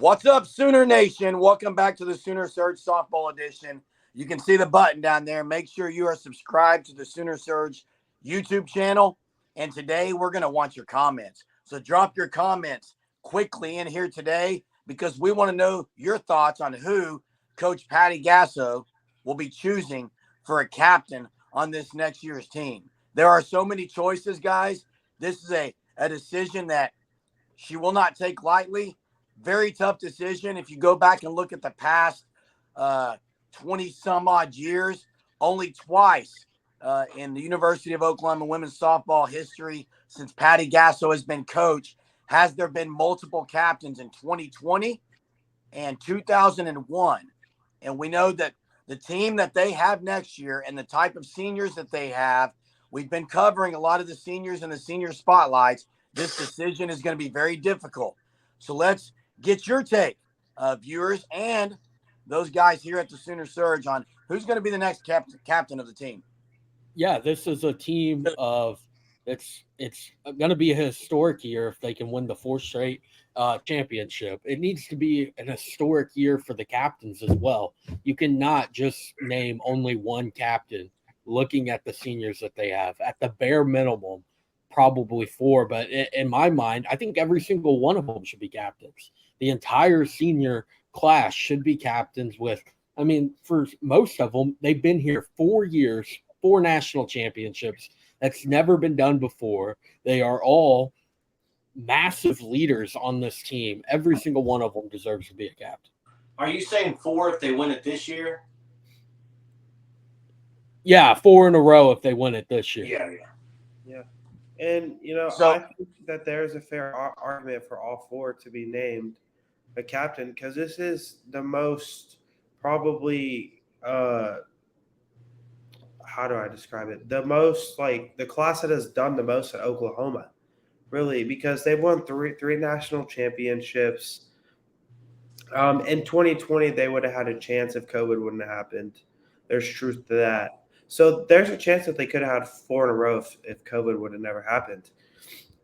What's up, Sooner Nation? Welcome back to the Sooner Surge Softball Edition. You can see the button down there. Make sure you are subscribed to the Sooner Surge YouTube channel. And today we're going to want your comments. So drop your comments quickly in here today because we want to know your thoughts on who Coach Patty Gasso will be choosing for a captain on this next year's team. There are so many choices, guys. This is a decision that she will not take lightly. Very tough decision. If you go back and look at the past 20 some odd years, only twice in the University of Oklahoma women's softball history since Patty Gasso has been coach, has there been multiple captains in 2020 and 2001. And we know that the team that they have next year and the type of seniors that they have, we've been covering a lot of the seniors and the senior spotlights. This decision is going to be very difficult. So let's get your take, viewers, and those guys here at the Sooner Surge on who's going to be the next captain of the team. Yeah, this is a team of it's going to be a historic year if they can win the fourth straight championship. It needs to be an historic year for the captains as well. You cannot just name only one captain looking at the seniors that they have. At the bare minimum, probably four, but in my mind, I think every single one of them should be captains. The entire senior class should be captains for most of them, they've been here 4 years, 4 national championships. That's never been done before. They are all massive leaders on this team. Every single one of them deserves to be a captain. Are you saying 4 if they win it this year? Yeah, 4 in a row if they win it this year. Yeah. And, I think that there's a fair argument for all 4 to be named a captain because this is the most probably how do I describe it? The most the class that has done the most at Oklahoma, really, because they've won three national championships. In 2020, they would have had a chance if COVID wouldn't have happened. There's truth to that. So there's a chance that they could have had 4 in a row if COVID would have never happened.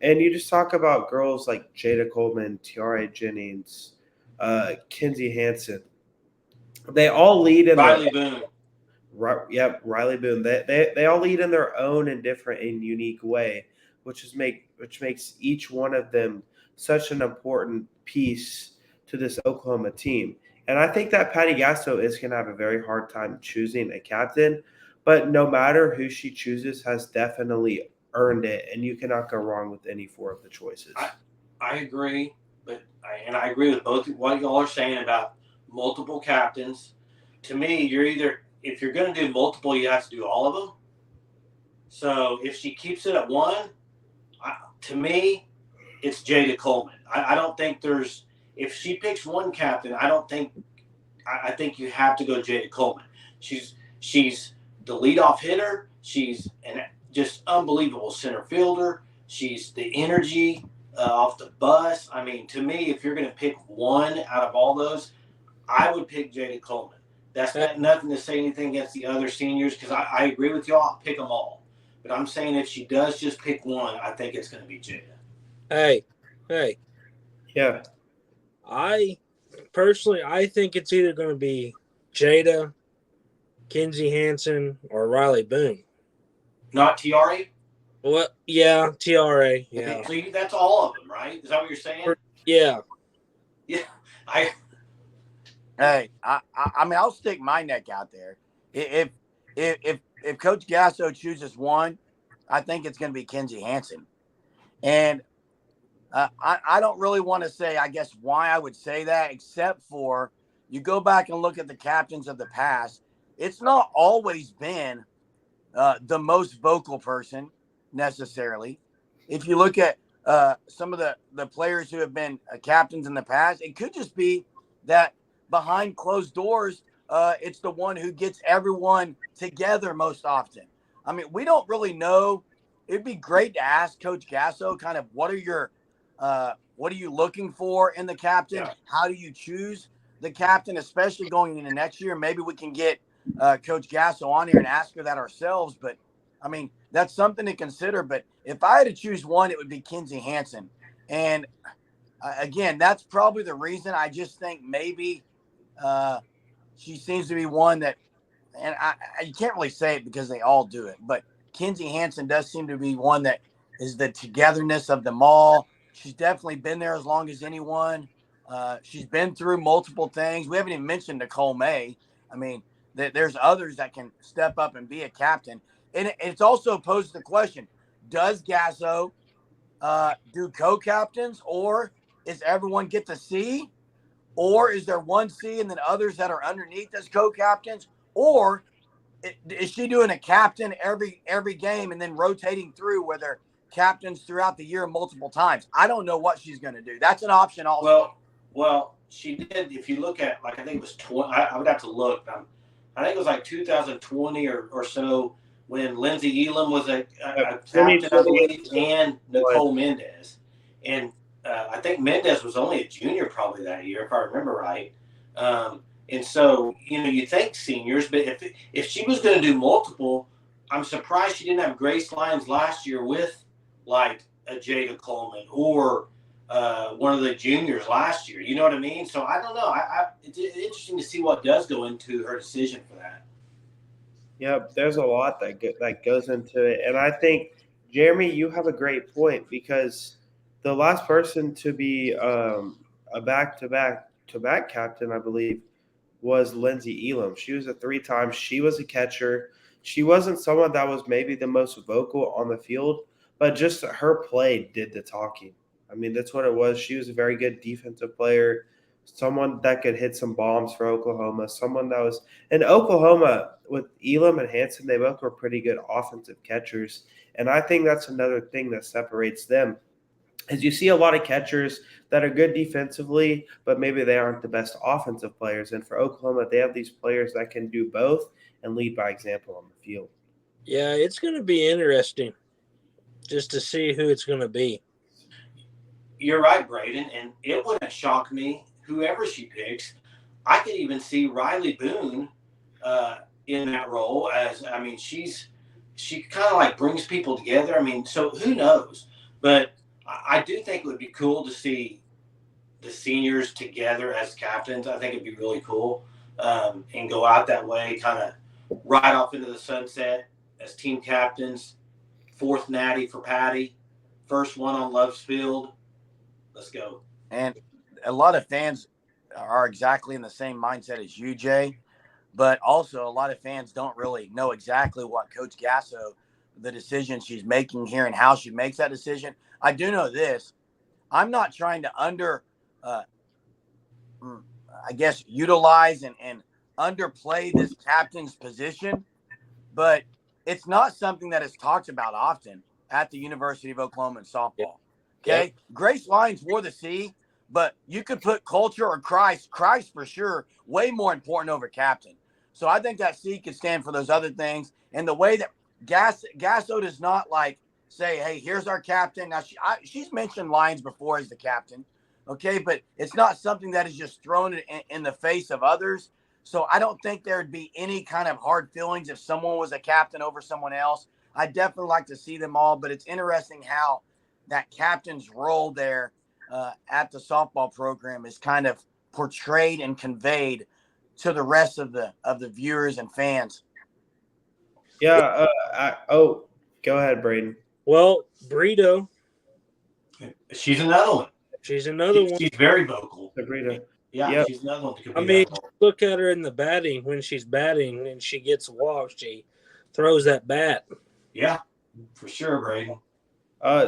And you just talk about girls like Jada Coleman, Tiara Jennings, Kenzie Hansen. They all lead in Riley Boone. Riley Boone. They all lead in their own and different and unique way, which makes each one of them such an important piece to this Oklahoma team. And I think that Patty Gasso is going to have a very hard time choosing a captain, but no matter who she chooses has definitely earned it, and you cannot go wrong with any 4 of the choices. I agree, I agree with both what y'all are saying about multiple captains. To me, if you're going to do multiple, you have to do all of them. So if she keeps it at 1, to me, it's Jada Coleman. I don't think if she picks one captain, I think you have to go Jada Coleman. She's the leadoff hitter. She's an just unbelievable center fielder. She's the energy off the bus. I mean, to me, if you're going to pick one out of all those, I would pick Jada Coleman. That's nothing to say anything against the other seniors because I agree with y'all. I'll pick them all. But I'm saying if she does just pick one, I think it's going to be Jada. Hey. Yeah. I think it's either going to be Jada, Kenzie Hansen, or Riley Boone. Not Tiara? Well, yeah, TRA. Yeah. So that's all of them, right? Is that what you're saying? Yeah. Yeah. Hey, I mean, I'll stick my neck out there. If Coach Gasso chooses one, I think it's going to be Kenzie Hansen. And I don't really want to say, I guess, why I would say that, except for you go back and look at the captains of the past. It's not always been the most vocal person necessarily. If you look at some of the players who have been captains in the past, it could just be that behind closed doors, it's the one who gets everyone together most often. I mean, we don't really know. It'd be great to ask Coach Gasso kind of what are you looking for in the captain? Yeah. How do you choose the captain, especially going into next year? Maybe we can get Coach Gasso on here and ask her that ourselves. But, I mean, that's something to consider. But if I had to choose one, it would be Kenzie Hansen. And again, that's probably the reason. I just think maybe she seems to be one that, and you can't really say it because they all do it, but Kenzie Hansen does seem to be one that is the togetherness of them all. She's definitely been there as long as anyone. She's been through multiple things. We haven't even mentioned Nicole May. I mean, there's others that can step up and be a captain. And it's also posed the question, does Gasso do co-captains, or is everyone get to see? Or is there one C and then others that are underneath as co-captains? Or is she doing a captain every game and then rotating through where they're captains throughout the year multiple times? I don't know what she's going to do. That's an option also. Well, she did. If you look at, like, I think it was 20. I would have to look. I think it was like 2020 or so when Lindsay Elam was a captain, I believe, and Nicole Mendez. And I think Mendez was only a junior probably that year, if I remember right. And so, you think seniors, but if she was going to do multiple, I'm surprised she didn't have Grace Lyons last year with, like, a Jada Coleman or one of the juniors last year. You know what I mean? So I don't know. It's interesting to see what does go into her decision for that. Yep, there's a lot that goes into it, and I think, Jeremy, you have a great point, because the last person to be a back-to-back captain, I believe, was Lindsay Elam. She was a 3-time. She was a catcher. She wasn't someone that was maybe the most vocal on the field, but just her play did the talking. I mean, that's what it was. She was a very good defensive player, someone that could hit some bombs for Oklahoma, someone that was – in Oklahoma, with Elam and Hansen, they both were pretty good offensive catchers, and I think that's another thing that separates them. As you see a lot of catchers that are good defensively, but maybe they aren't the best offensive players. And for Oklahoma, they have these players that can do both and lead by example on the field. Yeah, it's going to be interesting just to see who it's going to be. You're right, Braden, and it wouldn't shock me, whoever she picks. I could even see Riley Boone in that role she kind of like brings people together. I mean, so who knows? But I do think it would be cool to see the seniors together as captains. I think it'd be really cool, and go out that way, kind of ride off into the sunset as team captains. 4th natty for Patty, first one on Love's Field. Let's go. And a lot of fans are exactly in the same mindset as you, Jay. But also a lot of fans don't really know exactly what Coach Gasso, the decision she's making here and how she makes that decision. I do know this. I'm not trying to utilize and underplay this captain's position, but it's not something that is talked about often at the University of Oklahoma in softball. Okay. Yep. Grace Lyons wore the C, but you could put culture or Christ for sure, way more important over captain. So I think that C could stand for those other things. And the way that Gasso does not like say, hey, here's our captain. Now she's mentioned Lyons before as the captain. Okay. But it's not something that is just thrown in the face of others. So I don't think there'd be any kind of hard feelings if someone was a captain over someone else. I definitely like to see them all, but it's interesting how that captain's role there at the softball program is kind of portrayed and conveyed to the rest of the viewers and fans. Yeah. Go ahead, Braden. Well, Brito. She's another one. She's very vocal. Brito. Yeah, yep. She's another one. Look at her in the batting when she's batting and she gets walked. She throws that bat. Yeah, for sure, Braden.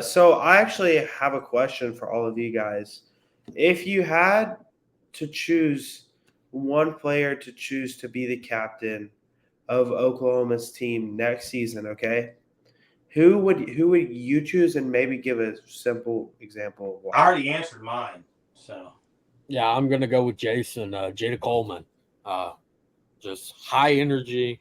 So I actually have a question for all of you guys. If you had to choose one player to choose to be the captain of Oklahoma's team next season, okay, who would you choose, and maybe give a simple example of why? I already answered mine, so. Yeah, I'm going to go with Jason, Jada Coleman. Just high energy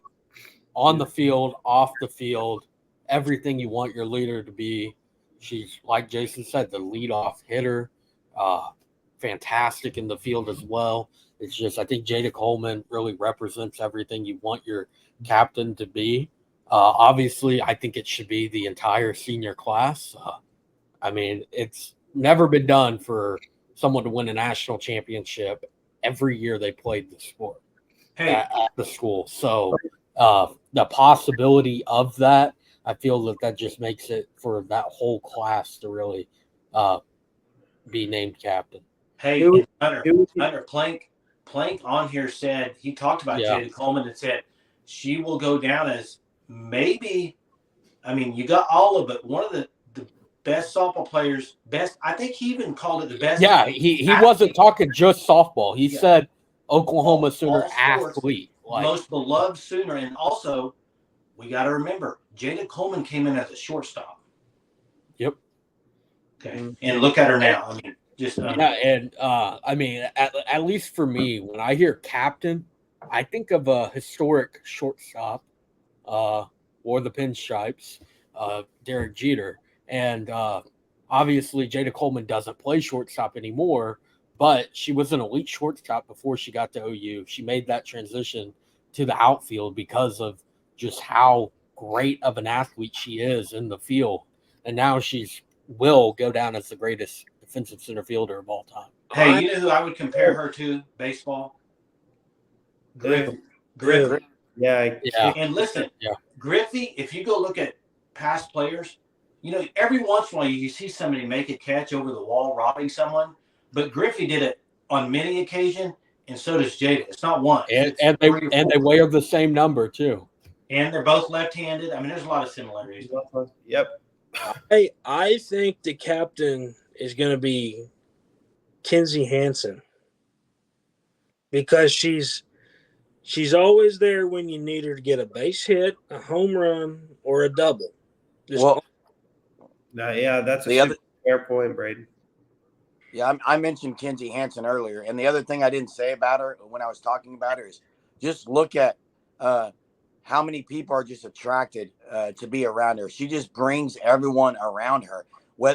on the field, off the field, everything you want your leader to be. She's, like Jason said, the leadoff hitter, fantastic in the field as well. It's just, I think Jada Coleman really represents everything you want your captain to be. Obviously, I think it should be the entire senior class. I mean, it's never been done for someone to win a national championship every year they played the sport Hey, at the school. So the possibility of that, I feel that just makes it for that whole class to really be named captain. hey, Who- Hunter, who- Plank on here said he talked about Yeah. Jada Coleman and said she will go down as maybe. I mean, you got all of it. One of the best softball players, best. I think he even called it the best. Yeah, he wasn't talking just softball. He said Oklahoma Sooner all sports, athlete. Most beloved Sooner, and also we got to remember Jada Coleman came in as a shortstop. Yep. Okay, and look at her now. I mean, just yeah, and I mean, at least for me, when I hear captain, I think of a historic shortstop, or the pinstripes, Derek Jeter, and obviously Jada Coleman doesn't play shortstop anymore, but she was an elite shortstop before she got to OU. She made that transition to the outfield because of just how great of an athlete she is in the field, and now she's will go down as the greatest defensive center fielder of all time. hey, you know who I would compare her to? Baseball. Griffey. Yeah. And listen, Yeah. Griffey. If you go look at past players, you know every once in a while you see somebody make a catch over the wall robbing someone, but Griffey did it on many occasions, and so does Jada. It's not one. And they wear the same number too. And they're both left-handed. I mean, there's a lot of similarities. Yep. I think the captain is going to be Kenzie Hansen because she's always there when you need her to get a base hit, a home run, or a double. That's a fair point, Braden. Yeah, I mentioned Kenzie Hansen earlier, and the other thing I didn't say about her when I was talking about her is just look at how many people are just attracted to be around her. She just brings everyone around her.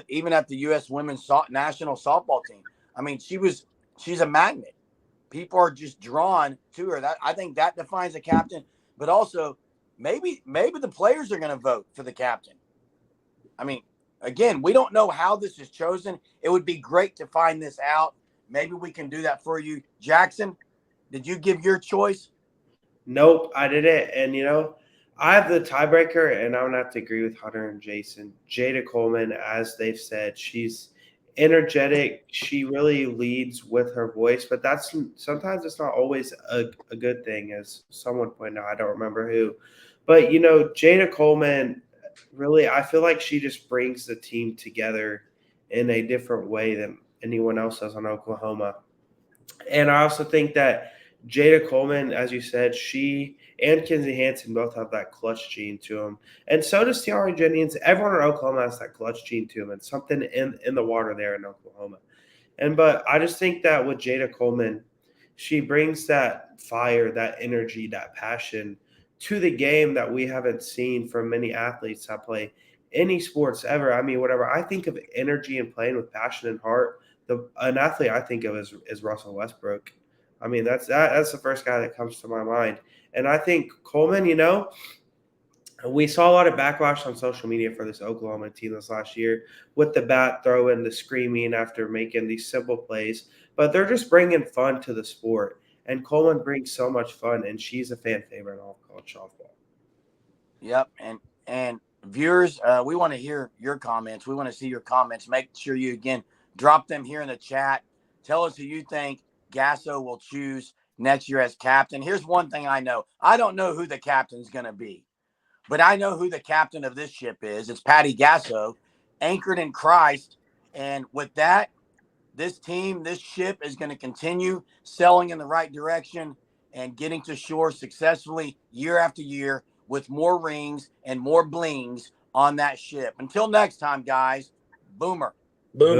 Even at the U.S. Women's National Softball Team, I mean, she's a magnet. People are just drawn to her. I think that defines a captain. But also, maybe the players are going to vote for the captain. I mean, again, we don't know how this is chosen. It would be great to find this out. Maybe we can do that for you. Jackson, did you give your choice? Nope, I didn't. And, I have the tiebreaker, and I'm going to have to agree with Hunter and Jason. Jada Coleman, as they've said, she's energetic. She really leads with her voice, but sometimes it's not always a good thing, as someone pointed out. I don't remember who. But, Jada Coleman, really, I feel like she just brings the team together in a different way than anyone else does on Oklahoma. And I also think that Jada Coleman, as you said, she and Kenzie Hansen both have that clutch gene to them. And so does Tiara Jennings. Everyone in Oklahoma has that clutch gene to them. And something in the water there in Oklahoma. But I just think that with Jada Coleman, she brings that fire, that energy, that passion to the game that we haven't seen from many athletes that play any sports ever. I mean, whatever. I think of energy and playing with passion and heart. An athlete I think of is Russell Westbrook. I mean, that's the first guy that comes to my mind. And I think Coleman, we saw a lot of backlash on social media for this Oklahoma team this last year with the bat throwing, the screaming after making these simple plays. But they're just bringing fun to the sport. And Coleman brings so much fun, and she's a fan favorite in all of college softball. Yep, and viewers, we want to hear your comments. We want to see your comments. Make sure you, again, drop them here in the chat. Tell us who you think Gasso will choose next year as captain. Here's one thing I know. I don't know who the captain's going to be, but I know who the captain of this ship is. It's Patty Gasso, anchored in Christ. And with that, this team, this ship is going to continue sailing in the right direction and getting to shore successfully year after year with more rings and more blings on that ship. Until next time, guys, Boomer. Boomer.